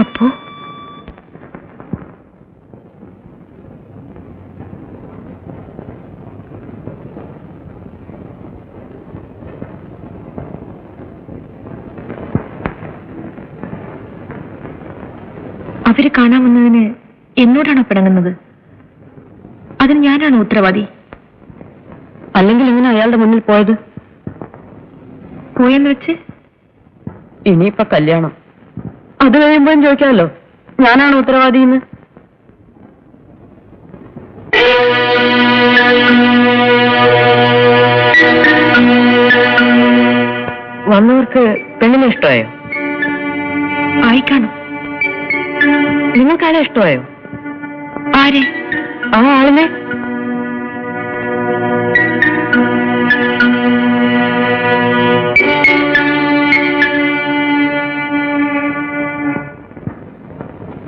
അപ്പോ അവര് കാണാൻ വന്നതിന് എന്നോടാണോ പിണങ്ങുന്നത്? അതിന് ഞാനാണോ ഉത്തരവാദി? അല്ലെങ്കിൽ എങ്ങനെ അയാളുടെ മുന്നിൽ പോയത്? പോയെന്ന് വെച്ച് ഇനിയിപ്പൊ കല്യാണം അത് കഴിയുമ്പോഴും ചോദിക്കാമല്ലോ ഞാനാണ് ഉത്തരവാദി എന്ന്. വന്നവർക്ക് പെണ്ണിനെ ഇഷ്ടമായോ? ആയിക്കാണും. നിങ്ങൾക്കാരെ ഇഷ്ടമായോ? ആരെ? ആ ആളിനെ.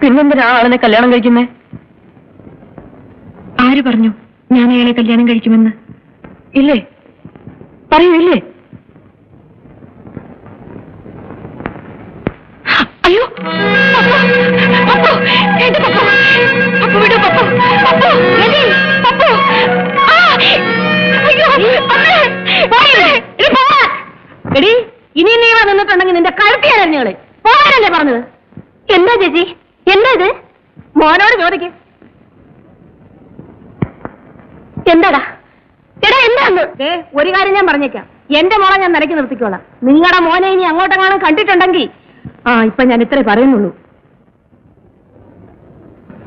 പിന്നെന്തിനാ ആളിനെ കല്യാണം കഴിക്കുന്നേ? ആര് പറഞ്ഞു ഞാൻ അയാളെ കല്യാണം കഴിക്കുമെന്ന്? ഇല്ലേ? പറയൂ, ഇല്ലേ? അയ്യോ, എടി, ഇനി നീ വന്നിട്ടുണ്ടെങ്കിൽ നിന്റെ കഴുത്തിയാലേ പോകാനല്ലേ പറഞ്ഞത്? എന്താ ചേച്ചി, എന്താ ഇത്? മോനോട് ചോദിക്ക്. എന്താടാ എടാ, എന്താന്ന്? ഒരു കാര്യം ഞാൻ പറഞ്ഞേക്കാം, എന്റെ മോളെ ഞാൻ നിലയ്ക്ക് നിർത്തിക്കോളാം. നിങ്ങളുടെ മോനെ ഇനി അങ്ങോട്ടെങ്ങാനും കണ്ടിട്ടുണ്ടെങ്കിൽ ഇപ്പൊ ഞാൻ ഇത്രേ പറയുന്നുള്ളൂ.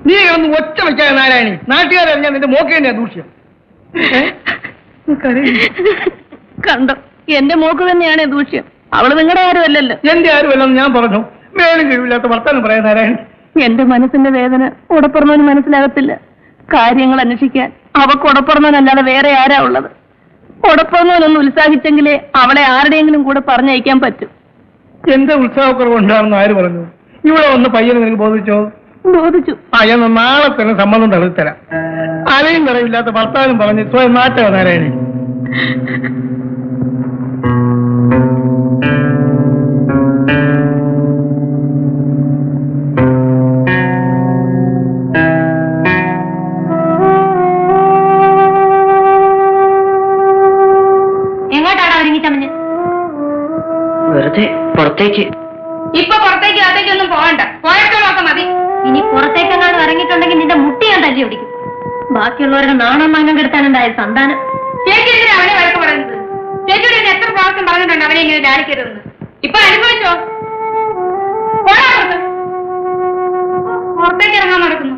നീ ഒന്ന് ഒച്ച വയ്ക്കാതെ നാരായണി, നാട്ടുകാരറിഞ്ഞാൽ നിന്റെ മോക്ക് തന്നെയാ ദൂഷ്യം. കണ്ടോ, എന്റെ മോക്ക് തന്നെയാണ് ദൂഷ്യം. അവള് നിങ്ങളുടെ ആരും അല്ലല്ലോ. എന്റെ ആരുമല്ലെന്ന് ഞാൻ പറഞ്ഞു. വേലും കഴിവില്ലാത്ത വർത്താനം പറയാൻ നാരായണി. എന്റെ മനസ്സിന്റെ വേദന ഉടപ്പുറന്നവന് മനസ്സിലാകത്തില്ല. കാര്യങ്ങൾ അന്വേഷിക്കാൻ അവക്ക് ഉടപ്പുറന്നവനല്ലാതെ വേറെ ആരാ ഉള്ളത്? ഉടപ്പുറന്നവനൊന്ന് ഉത്സാഹിച്ചെങ്കിലേ അവളെ ആരുടെയെങ്കിലും കൂടെ പറഞ്ഞയക്കാൻ പറ്റും. എന്റെ ഉത്സാഹക്കുറവ് ഉണ്ടാണെന്ന് ആര് പറഞ്ഞു? ഇവിടെ വന്ന് പയ്യനെ നിനക്ക് ബോധിച്ചോ? ബോധിച്ചു. അയ്യെന്ന് നാളെ തന്നെ സമ്മതം തള്ളിത്തരാം. അലയും നിറവില്ലാത്ത ഭർത്താവിനും പറഞ്ഞ് സ്വയം നാട്ടുക നാരായണി. എങ്ങോട്ടാണ് ഒരുങ്ങിച്ചമഞ്ഞ്? വെറുതെ പുറത്തേക്ക്. ഇപ്പൊ പുറത്തേക്ക് അകത്തേക്കൊന്നും പോകണ്ട, പോയപ്പോഴൊക്കെ മതി. ഇനി പുറത്തേക്കെങ്ങാനും ഇറങ്ങിയിട്ടുണ്ടെങ്കിൽ നിന്റെ മുട്ടി ഞാൻ തല്ലി ഓടിക്കും. ബാക്കിയുള്ളവരുടെ നാണം മാനം കെടുത്താനുണ്ടായ സന്താനം. ചേച്ചി എന്തിനാ അവനെ വഴക്ക് പറയുന്നത്? ചേച്ചിയുടെ എത്ര പ്രാവശ്യം പറഞ്ഞിട്ടുണ്ട് അവനെ ഇങ്ങനെ ധ്യാനിക്കരുതെന്ന്? ഇപ്പൊ അനുഭവിച്ചോ? പുറത്തേക്ക് ഇറങ്ങാൻ നടക്കുന്നു.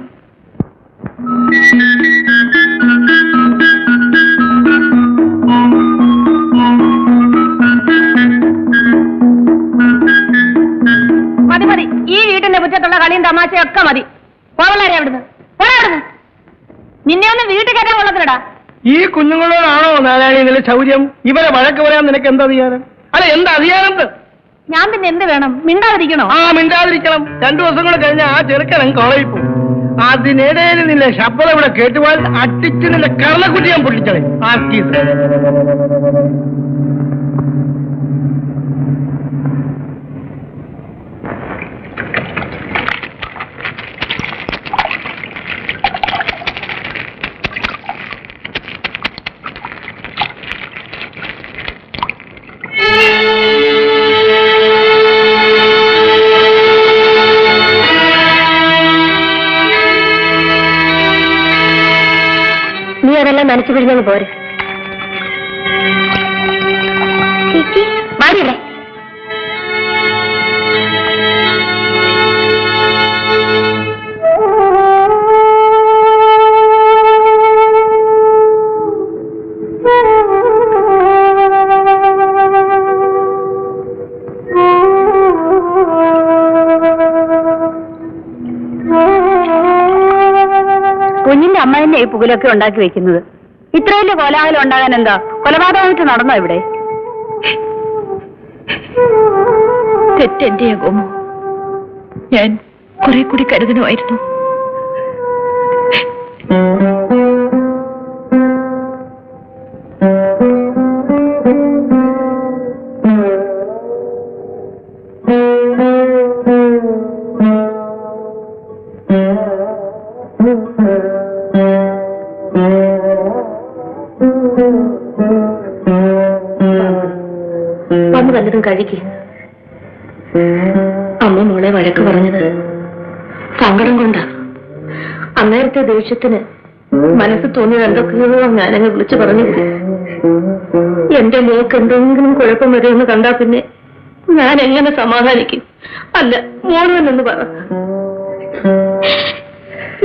മതി മതി, ഈ വീട്ടിന്റെ മുറ്റത്തുള്ള കളിയും തമാശയൊക്കെ മതി. പോവള്ളാരെ അവിടുന്ന്, പോരാടുന്നു. നിന്നെ ഒന്ന് വീട്ടിൽ കയറ്റാൻ കൊള്ളത്തില്ലടാ. ഈ കുഞ്ഞുങ്ങളോടാണോ നാരായണി നില ചൗര്യം? ഇവരെ വഴക്ക് പറയാൻ നിനക്ക് എന്താ അധികാരം? അല്ല, എന്താ അധികാരം? ഞാൻ പിന്നെ എന്ത് വേണം? മിണ്ടാതിരിക്കണോ? മിണ്ടാതിരിക്കണം. 2 ദിവസം കൂടെ കഴിഞ്ഞാൽ ആ ചെറുക്കൻ കോളേജിൽ പോകും. അതിനിടയിൽ നിന്റെ ശബ്ദം ഇവിടെ കേട്ടുപോയാൽ അട്ടിച്ച് നിന്റെ കർണക്കുട്ടി ഞാൻ പൊട്ടിച്ചത്. നീ അതെല്ലാം നനച്ചു പിടിഞ്ഞു പോരെ. മാറിയല്ലേ? കുഞ്ഞിന്റെ അമ്മ തന്നെ ഈ പുകലൊക്കെ ഉണ്ടാക്കി വെക്കുന്നത്. ഇത്ര വലിയ കോലാഹലം ഉണ്ടാകാൻ എന്താ കൊലപാതകമായിട്ട് നടന്നോ ഇവിടെ? തെറ്റെന്റെ ഗോമോ, ഞാൻ കുറെ കൂടി കരുതണമായിരുന്നു. വല്ലതും കഴിക്ക്. അമ്മ മോളെ വഴക്ക് പറഞ്ഞത് സങ്കടം കൊണ്ടാ. അന്നേരത്തെ ദേഷ്യത്തിന് മനസ്സ് തോന്നിയത് എന്തൊക്കെയോ ഞാനങ്ങ് വിളിച്ചു പറഞ്ഞു. എന്റെ മോക്ക് എന്തെങ്കിലും കുഴപ്പം വരുമെന്ന് കണ്ടാ പിന്നെ ഞാൻ എങ്ങനെ സമാധാനിക്കും? അല്ല, മോളെന്ന് പറ.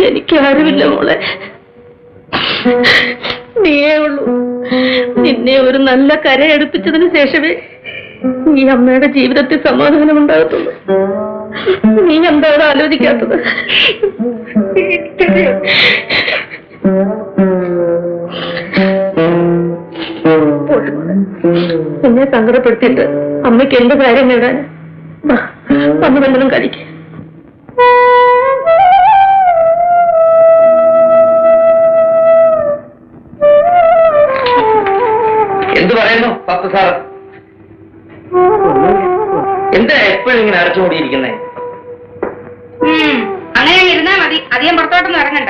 എനിക്കാരുമില്ല മോളെ, നീയേ ഉള്ളൂ. നിന്നെ ഒരു നല്ല കരയെടുപ്പിച്ചതിന് ശേഷമേ ഈ അമ്മയുടെ ജീവിതത്തിൽ സമാധാനം ഉണ്ടാകത്തുള്ളൂ. നീ എന്താണ് ആലോചിക്കാത്തത്? എന്നെ സങ്കടപ്പെടുത്തിയിട്ട് അമ്മയ്ക്ക് എന്ത് കാര്യം നേടാൻ? വന്നു വല്ലതും കഴിക്കും. എന്ത് പറയുന്നു പത്ത് സാർ? എന്താ എപ്പോഴും ഇങ്ങനെ അടച്ചുകൂടിയിരിക്കുന്നേ? അങ്ങനെ ഇരുന്നാ മതി, അധികം പുറത്തോട്ടൊന്നും ഇറങ്ങണ്ട.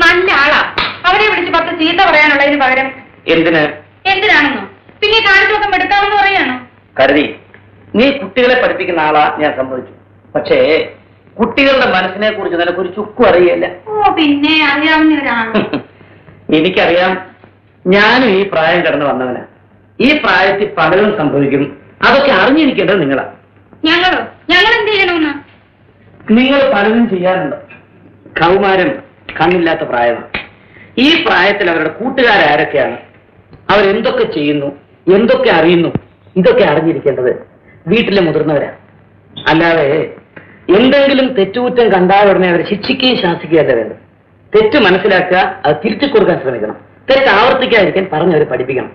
നല്ല ആളാ, അവരെ വിളിച്ച് 10 ചീത്ത പറയാനുള്ളതിന് പകരം എന്തിനാണെന്നോ പിന്നെ കാണിച്ചൊക്കെ എടുക്കാമെന്ന് പറയാണോ? കരുതി നീ കുട്ടികളെ പഠിപ്പിക്കുന്ന ആളാ, ഞാൻ സമ്മതിച്ചു. പക്ഷേ കുട്ടികളുടെ മനസ്സിനെ കുറിച്ച് നിനക്കൊരു ചുക്കും അറിയില്ല. ഓ, പിന്നെ അറിയാവുന്ന ഒരാളാണ്. എനിക്കറിയാം, ഞാനും ഈ പ്രായം കടന്നു വന്നവനാ. ഈ പ്രായത്തിൽ പലതും സംഭവിക്കും, അതൊക്കെ അറിഞ്ഞിരിക്കേണ്ടത് നിങ്ങളാ. ഞങ്ങൾ എന്ത് ചെയ്യണമെന്ന്? നിങ്ങൾ പലതും ചെയ്യാറുണ്ട്. കൗമാരം കണ്ണില്ലാത്ത പ്രായമാണ്. ഈ പ്രായത്തിൽ അവരുടെ കൂട്ടുകാരാരൊക്കെയാണ്, അവരെന്തൊക്കെ ചെയ്യുന്നു, എന്തൊക്കെ അറിയുന്നു, ഇതൊക്കെ അറിഞ്ഞിരിക്കേണ്ടത് വീട്ടിലെ മുതിർന്നവരാ. അല്ലാതെ എന്തെങ്കിലും തെറ്റുകുറ്റം കണ്ടാൽ ഉടനെ അവരെ ശിക്ഷിക്കുകയും ശാസിക്കുകയല്ല വേണ്ടത്. തെറ്റ് മനസ്സിലാക്കുക, അത് തിരിച്ചു കൊടുക്കാൻ ശ്രമിക്കണം. തെറ്റ് ആവർത്തിക്കാതിരിക്കാൻ പറഞ്ഞവരെ പഠിപ്പിക്കണം.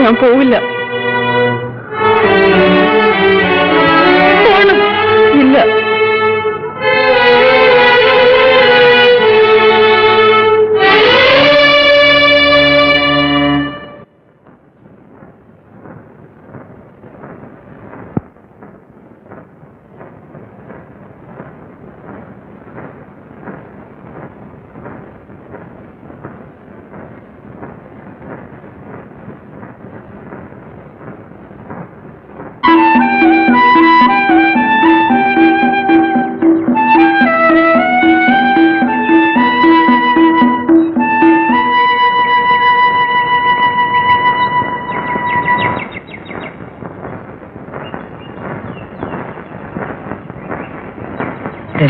ഞാൻ പോവില്ല. ഇല്ല.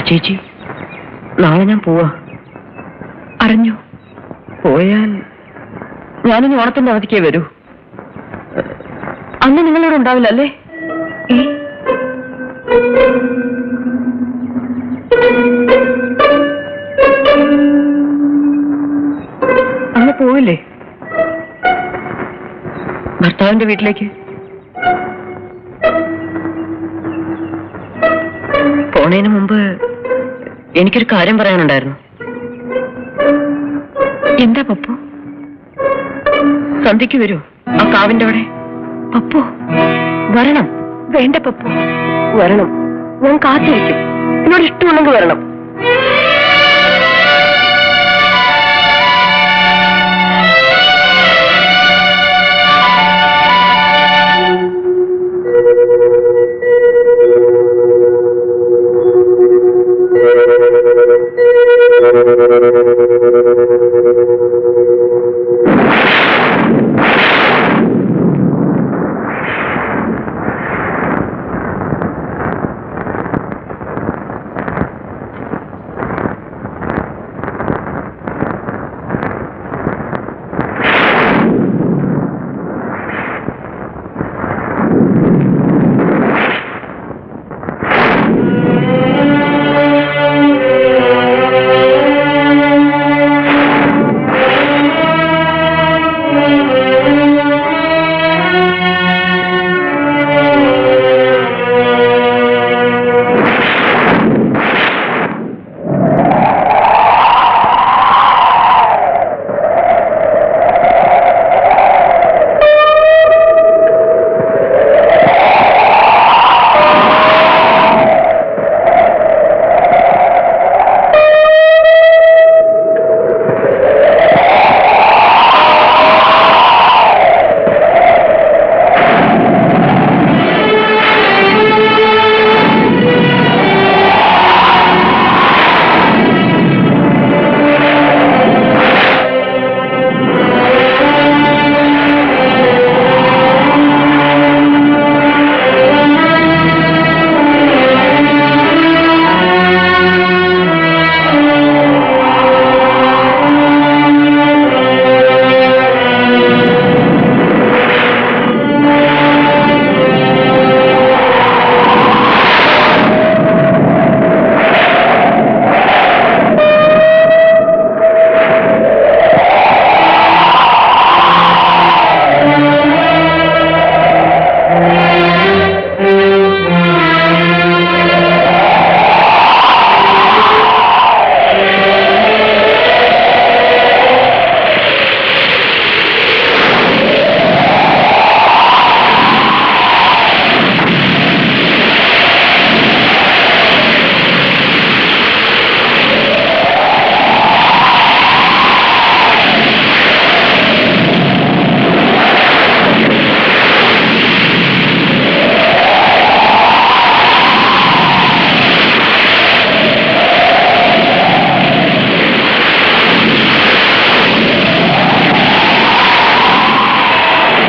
ചേച്ചി, നാളെ ഞാൻ പോവാ. അറിഞ്ഞു? പോയാൽ ഞാനിനി ഓണത്തിന്റെ അവധിക്കേ വരൂ. അന്ന് നിങ്ങളിവിടെ ഉണ്ടാവില്ല അല്ലേ? അന്ന് പോവില്ലേ ഭർത്താവിന്റെ വീട്ടിലേക്ക്? പോണേന് മുമ്പ് എനിക്കൊരു കാര്യം പറയാനുണ്ടായിരുന്നു. എന്താ പപ്പു? സന്ധ്യയ്ക്ക് വരൂ ആ കാവിന്റെ അവിടെ. പപ്പു വരണം. വേണ്ട പപ്പു, വരണം. ഞാൻ കാത്തിരിക്കും. എന്നോട് ഇഷ്ടമുണ്ടെങ്കിൽ വരണം.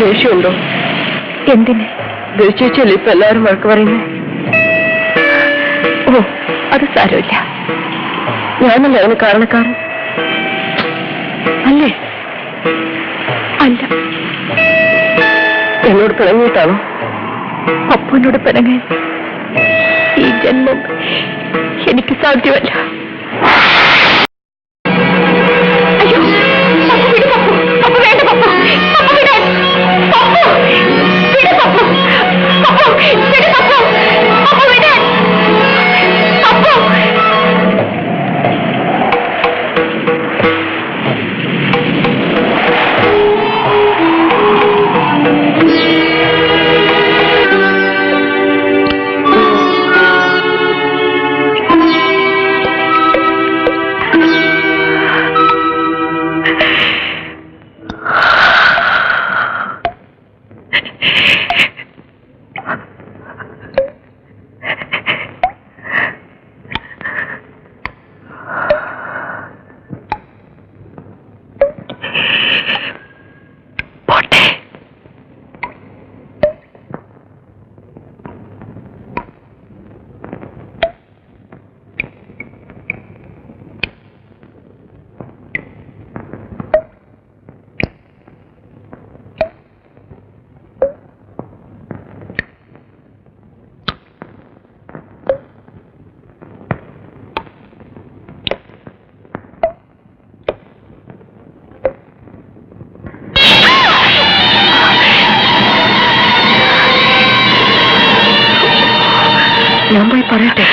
ദേഷ്യമുണ്ടോ? എന്തിന്? ദേഷ്യമല്ലേ ഇപ്പൊ എല്ലാവരും വഴക്ക് പറയുന്നത്? ഓ, അത് സാരമില്ല. ഞാനല്ലേ അതിന് കാരണക്കാരൻ? അല്ലേ? അല്ല. എന്നോട് പിണങ്ങിയിട്ടാണോ? അപ്പനോട് പിണങ്ങാൻ ഈ ജന്മം എനിക്ക് സാധ്യമല്ല. അയ്യോ, പപ്പു വിട് പപ്പു. പപ്പു വേണ്ട പപ്പു. പപ്പു വിടാൻ. പപ്പു വിട് പപ്പു. പപ്പു വിട് പപ്പു. പപ്പു വിടാൻ. പപ്പു. ഞാൻ പോയി പറയട്ടെ.